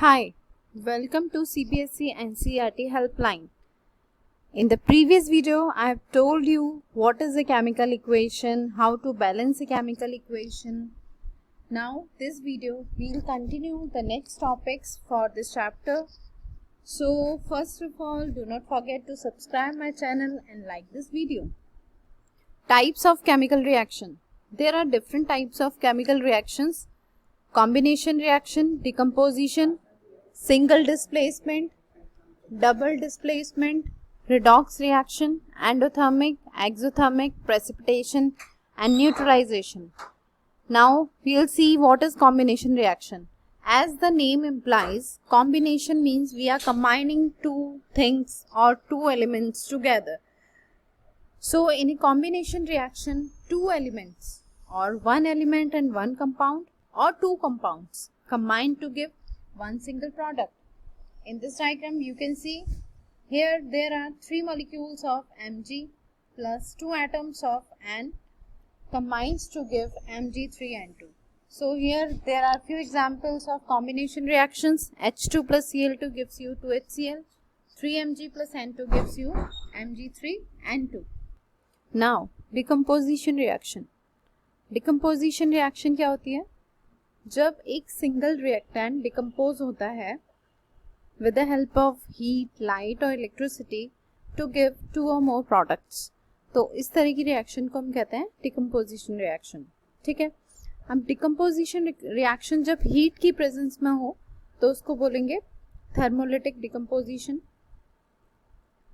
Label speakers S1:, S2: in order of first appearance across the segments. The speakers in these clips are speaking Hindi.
S1: Hi, welcome to CBSE NCERT Helpline. In the previous video, I have told you what is a chemical equation, how to balance a chemical equation. Now, this video, we will continue the next topics for this chapter. So, first of all, do not forget to subscribe my channel and like this video. Types of chemical reaction. There are different types of chemical reactions. Combination reaction, decomposition, single displacement, double displacement, redox reaction, endothermic, exothermic, precipitation and neutralization. Now we will see what is combination reaction. As the name implies, combination means we are combining two things or two elements together. So in a combination reaction, two elements or one element and one compound or two compounds combine to give one single product. In this diagram you can see here there are three molecules of Mg plus two atoms of N combines to give Mg3N2. So here there are few examples of combination reactions. H2 plus Cl2 gives you 2HCl, 3Mg plus N2 gives you Mg3N2. Now decomposition reaction. Decomposition reaction क्या होती है? जब एक सिंगल रिएक्टेंट डिकम्पोज होता है with the help of heat, light और इलेक्ट्रिसिटी टू गिव टू और मोर प्रोडक्ट्स, तो इस तरह की रिएक्शन को हम कहते हैं डिकम्पोजिशन रिएक्शन. ठीक है. अब डिकम्पोजिशन रिएक्शन जब हीट की प्रेजेंस में हो तो उसको बोलेंगे थर्मोलिटिक डिकम्पोजिशन.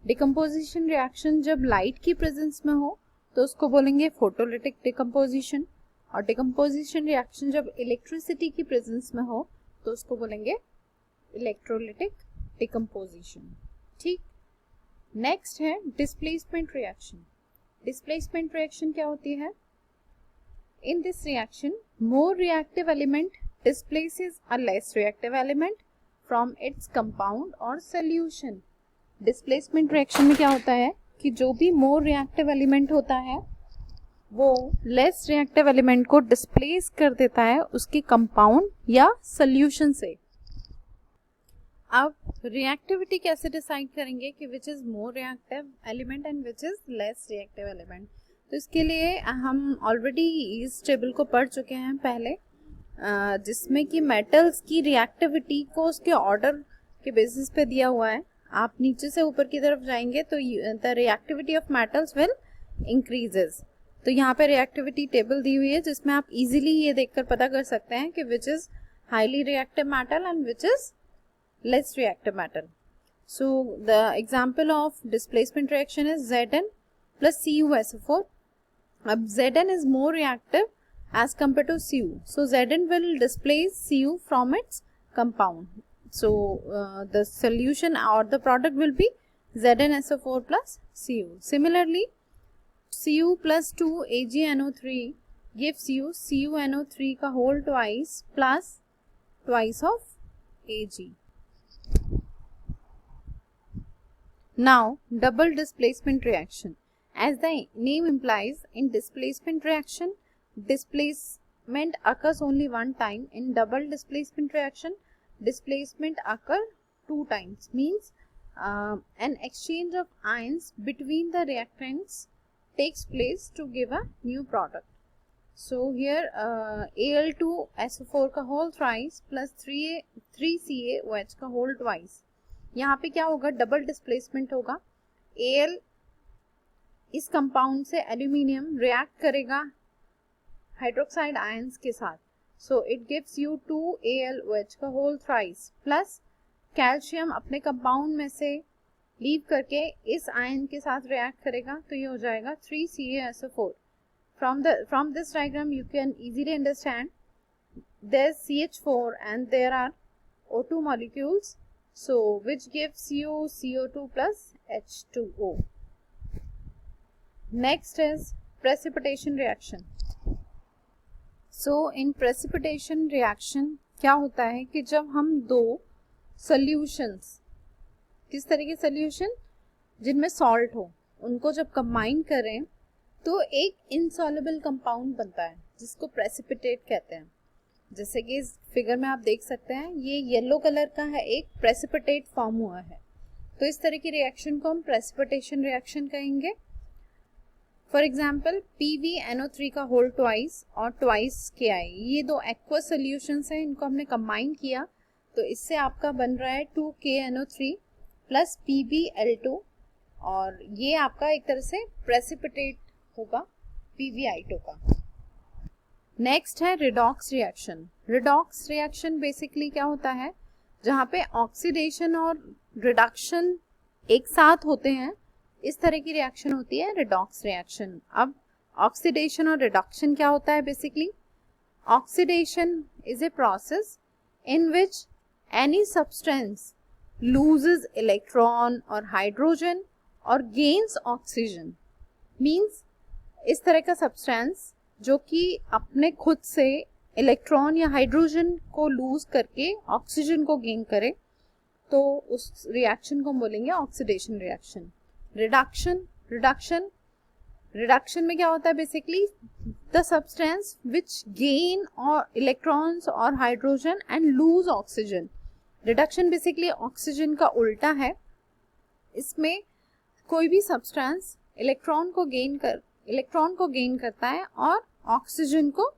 S1: डिकम्पोजिशन रिएक्शन जब लाइट की प्रेजेंस में हो तो उसको बोलेंगे फोटोलिटिक डिकम्पोजिशन. और डिकम्पोजिशन रिएक्शन जब इलेक्ट्रिसिटी की प्रेजेंस में हो तो उसको बोलेंगे इलेक्ट्रोलिटिक डिकम्पोजिशन. ठीक. नेक्स्ट है डिस्प्लेसमेंट रिएक्शन. डिस्प्लेसमेंट रिएक्शन क्या होती है? In this reaction more reactive element displaces a less reactive element from its compound और सॉल्यूशन. डिस्प्लेसमेंट रिएक्शन में क्या होता है कि जो भी मोर रिएक्टिव एलिमेंट होता है वो लेस रिएक्टिव एलिमेंट को डिस्प्लेस कर देता है उसके कंपाउंड या सॉल्यूशन से. अब रिएक्टिविटी कैसे डिसाइड करेंगे कि which is more reactive element and which is less reactive element? तो इसके लिए हम ऑलरेडी इस टेबल को पढ़ चुके हैं पहले, जिसमें कि मेटल्स की रिएक्टिविटी को उसके ऑर्डर के बेसिस पे दिया हुआ है. आप नीचे से ऊपर की तरफ जाएंगे तो the reactivity of metals will increases. तो यहाँ पे रिएक्टिविटी टेबल दी हुई है जिसमें आप इजीली ये देखकर पता कर सकते हैं कि which is highly reactive metal and which is less reactive metal. So the example of displacement reaction is Zn plus CuSO4. अब Zn is more reactive as compared to Cu. So Zn will displace Cu from its compound. So the solution or the product will be ZnSO4 plus Cu. Similarly, Cu plus 2 AgNO3 gives you CuNO3 का whole twice plus twice of Ag. Now double displacement reaction. As the name implies, in displacement reaction, displacement occurs only one time. In double displacement reaction, displacement occur two times. Means an exchange of ions between the reactants takes place to give a new product. So here Al2SO4 का whole thrice plus 3CaOH का whole twice. यहाँ पे क्या होगा? डबल डिस्प्लेसमेंट होगा. Al इस कंपाउंड से एल्यूमिनियम रिएक्ट करेगा हाइड्रोक्साइड आयंस के साथ. So it gives you 2AlOH का होल थ्राइस प्लस कैल्शियम अपने कंपाउंड में से लीव करके इस आयन के साथ रिएक्ट करेगा तो ये हो जाएगा 3CaSO4. From this diagram you can easily understand there's CH4 and there are O2 molecules, so which gives you CO2 plus H2O. Next is precipitation reaction. So in precipitation reaction क्या होता है कि जब हम दो solutions, किस तरह के सॉल्यूशन? जिनमें सॉल्ट हो, उनको जब कंबाइन करें तो एक इनसॉल्युबल कंपाउंड बनता है जिसको प्रेसिपिटेट कहते हैं. जैसे कि इस फिगर में आप देख सकते हैं ये येलो कलर का है, एक प्रेसिपिटेट फॉर्म हुआ है, तो इस तरह की रिएक्शन को हम प्रेसिपिटेशन रिएक्शन कहेंगे। फॉर एग्जाम्पल PbNO3 का होल ट्वाइस और ट्वाइस KI, ये दो एक्वस सोल्यूशंस हैं, इनको हमने कंबाइन किया तो इससे आपका बन रहा है 2KNO3 प्लस PbL2, और ये आपका एक तरह से प्रेसिपिटेट होगा PbI2 का। नेक्स्ट है redox reaction. Redox reaction basically क्या होता है, जहाँ पे ऑक्सीडेशन और रिडक्शन एक साथ होते हैं, इस तरह की रिएक्शन होती है रिडॉक्स रिएक्शन। अब ऑक्सीडेशन और रिडक्शन क्या होता है basically? Oxidation is a process in which any substance loses electron और हाइड्रोजन और गेन्स ऑक्सीजन। मीन्स इस तरह का सब्सटेंस जो कि अपने खुद से इलेक्ट्रॉन या हाइड्रोजन को लूज करके ऑक्सीजन को गेन करे, तो उस रिएक्शन को हम बोलेंगे ऑक्सीडेशन रिएक्शन। रिडक्शन में क्या होता है basically? The substance which gain or electrons or hydrogen and lose oxygen. Reduction basically oxygen का उल्टा है। इसमें कोई भी सब्सटेंस इलेक्ट्रॉन को गेन करता है और ऑक्सीजन को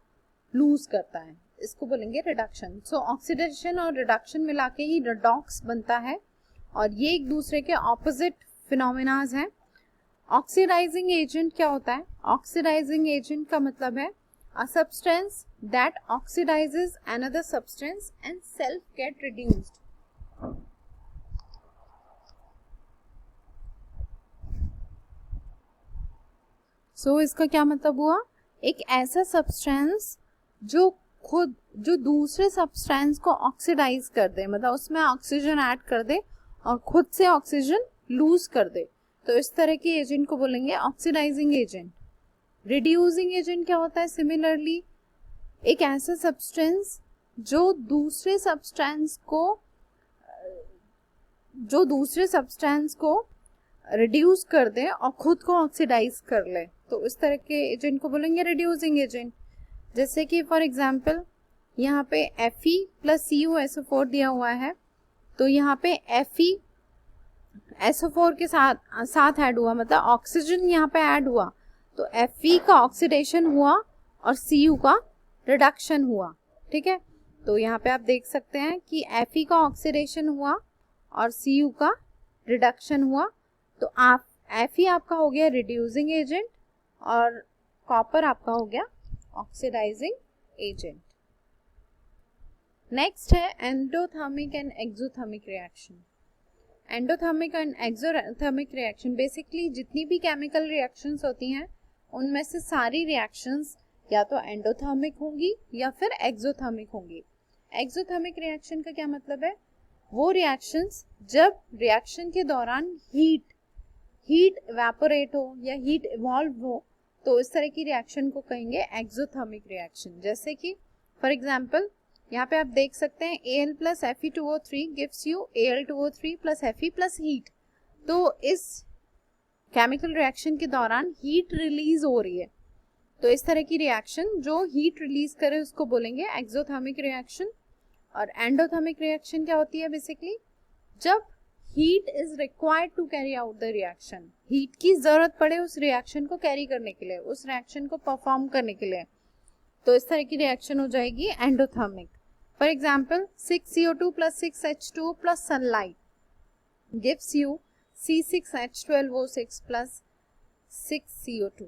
S1: लूज करता है, इसको बोलेंगे रिडक्शन। सो ऑक्सीडेशन और रिडक्शन मिला के ही रिडॉक्स बनता है, और ये एक दूसरे के ऑपोजिट फिनोमेनाज हैं। ऑक्सीडाइजिंग एजेंट क्या होता है? ऑक्सीडाइजिंग एजेंट का मतलब है a substance that oxidises another substance and self get reduced. So इसका क्या मतलब हुआ? एक ऐसा सब्सटेंस जो दूसरे सब्सटेंस को ऑक्सीडाइज कर दे, मतलब उसमें ऑक्सीजन ऐड कर दे और खुद से ऑक्सीजन लूज कर दे, तो इस तरह के एजेंट को बोलेंगे ऑक्सीडाइजिंग एजेंट। रिड्यूसिंग एजेंट क्या होता है? सिमिलरली एक ऐसा सब्सटेंस जो दूसरे सब्सटेंस को रिड्यूस कर दे और खुद को ऑक्सीडाइज कर ले, तो इस तरह के एजेंट को बोलेंगे रिड्यूसिंग एजेंट। जैसे कि फॉर एग्जांपल यहाँ पे Fe प्लस CuSO4 दिया हुआ है, तो यहाँ पे Fe SO4 के साथ ऐड हुआ, मतलब ऑक्सीजन यहाँ पे ऐड हुआ, तो Fe का ऑक्सीडेशन हुआ और Cu का रिडक्शन हुआ। ठीक है, तो यहाँ पे आप देख सकते हैं कि Fe का ऑक्सीडेशन हुआ और Cu का रिडक्शन हुआ, तो आप Fe आपका हो गया रिड्यूसिंग एजेंट और कॉपर आपका हो गया ऑक्सीडाइजिंग एजेंट। नेक्स्ट है endothermic and exothermic reaction. Endothermic and exothermic reaction basically जितनी भी केमिकल रिएक्शंस होती हैं उनमें से सारी रिएक्शंस या तो एंडोथर्मिक होंगी या फिर एक्सोथर्मिक होंगी। एक्सोथर्मिक रिएक्शन का क्या मतलब है? वो रिएक्शंस जब रिएक्शन के दौरान हीट इवेपोरेट हो या हीट इवॉल्व हो, तो इस तरह की रिएक्शन को कहेंगे एक्सोथर्मिक रिएक्शन। जैसे कि फॉर एग्जांपल यहाँ पे आप देख सकते हैं Al plus Fe2O3 gives you Al2O3 plus Fe plus heat. तो इस केमिकल रिएक्शन के दौरान हीट रिलीज हो रही है, तो इस तरह की रिएक्शन जो हीट रिलीज करे उसको बोलेंगे एक्सोथर्मिक रिएक्शन। और एंडोथर्मिक रिएक्शन क्या होती है? बेसिकली जब heat is required to carry out the reaction, heat की जरूरत पड़े उस रिएक्शन को कैरी करने के लिए, उस रिएक्शन को परफॉर्म करने के लिए, तो इस तरह की रिएक्शन हो जाएगी endothermic. For example 6CO2 plus 6H2 plus sunlight gives you C6H12O6 plus 6CO2।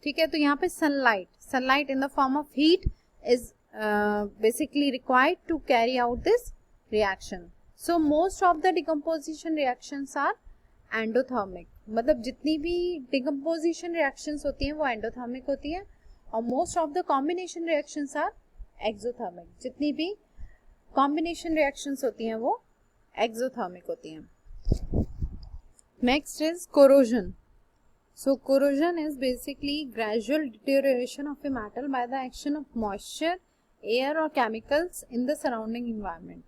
S1: ठीक है, तो यहाँ पे sunlight in the form of heat is basically required to carry out this reaction. So most of the decomposition reactions are endothermic, मतलब जितनी भी decomposition reactions होती हैं वो endothermic होती हैं, और most of the combination reactions are exothermic, जितनी भी combination reactions होती हैं वो exothermic होती हैं। Next is corrosion. So corrosion is basically gradual deterioration of a metal by the action of moisture, air और chemicals in the surrounding environment.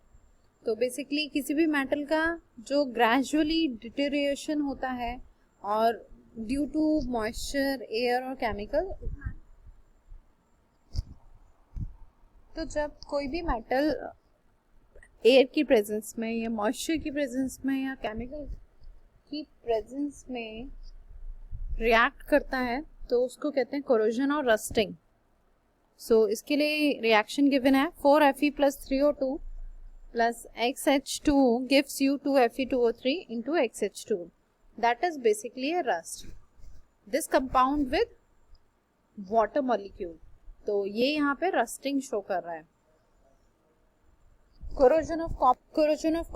S1: तो बेसिकली किसी भी मेटल का जो ग्रेजुअली डिटेरिएशन होता है और ड्यू टू मॉइस्चर, एयर और केमिकल, तो जब कोई भी मेटल एयर की प्रेजेंस में या मॉइस्चर की प्रेजेंस में या केमिकल की प्रेजेंस में रिएक्ट करता है तो उसको कहते हैं कोरोजन और रस्टिंग। सो इसके लिए रिएक्शन गिवन है 4Fe + 3O2 plus XH2 gives you 2Fe2O3 into XH2. That is basically a rust. This compound with water molecule. तो ये यहाँ पे रस्टिंग शो कर रहा है। corrosion of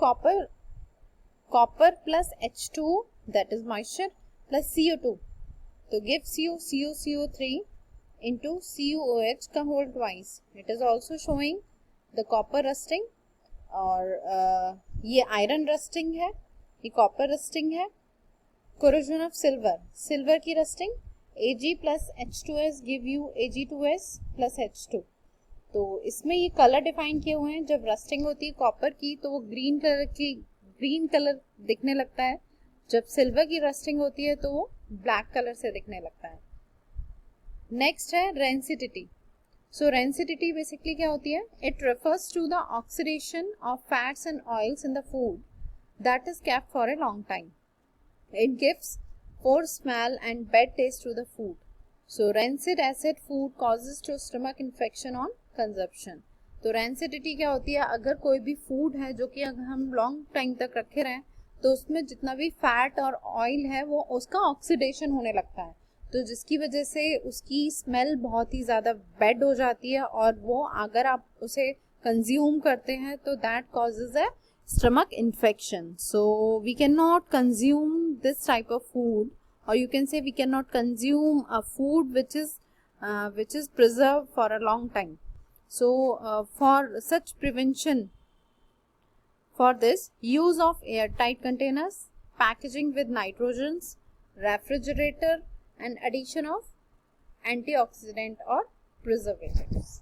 S1: copper plus H2 that is moisture plus CO2 तो gives you CuCO3 into CuOH का whole twice. It is also showing the copper rusting और ये आयरन रस्टिंग है, ये कॉपर रस्टिंग है। corrosion of सिल्वर की rusting Ag plus H2S give you Ag2S plus H2। तो इसमें ये कलर डिफाइन किए हुए हैं। जब रस्टिंग होती है कॉपर की तो वो ग्रीन कलर दिखने लगता है, जब सिल्वर की रस्टिंग होती है तो वो ब्लैक कलर से दिखने लगता है। नेक्स्ट है रेंसिडिटी। सो रेंसिडिटी बेसिकली क्या होती है? It refers to the oxidation of fats and oils in the food that is kept for a long time. It gives poor smell and bad taste to the food. So rancid acid food causes to stomach infection on consumption. तो रैंसिडिटी क्या होती है? अगर कोई भी फूड है जो कि अगर हम लॉन्ग टाइम तक रखे रहें तो उसमें जितना भी फैट और ऑयल है वो उसका ऑक्सीडेशन होने लगता है, तो जिसकी वजह से उसकी स्मेल बहुत ही ज़्यादा बैड हो जाती है और वो अगर आप उसे कंज्यूम करते हैं तो that causes A stomach infection. So we cannot consume this type of food, or you can say we cannot consume a food which is preserved for a long time. So for such prevention, for this, use of airtight containers, packaging with nitrogens, refrigerator and addition of antioxidant or preservatives.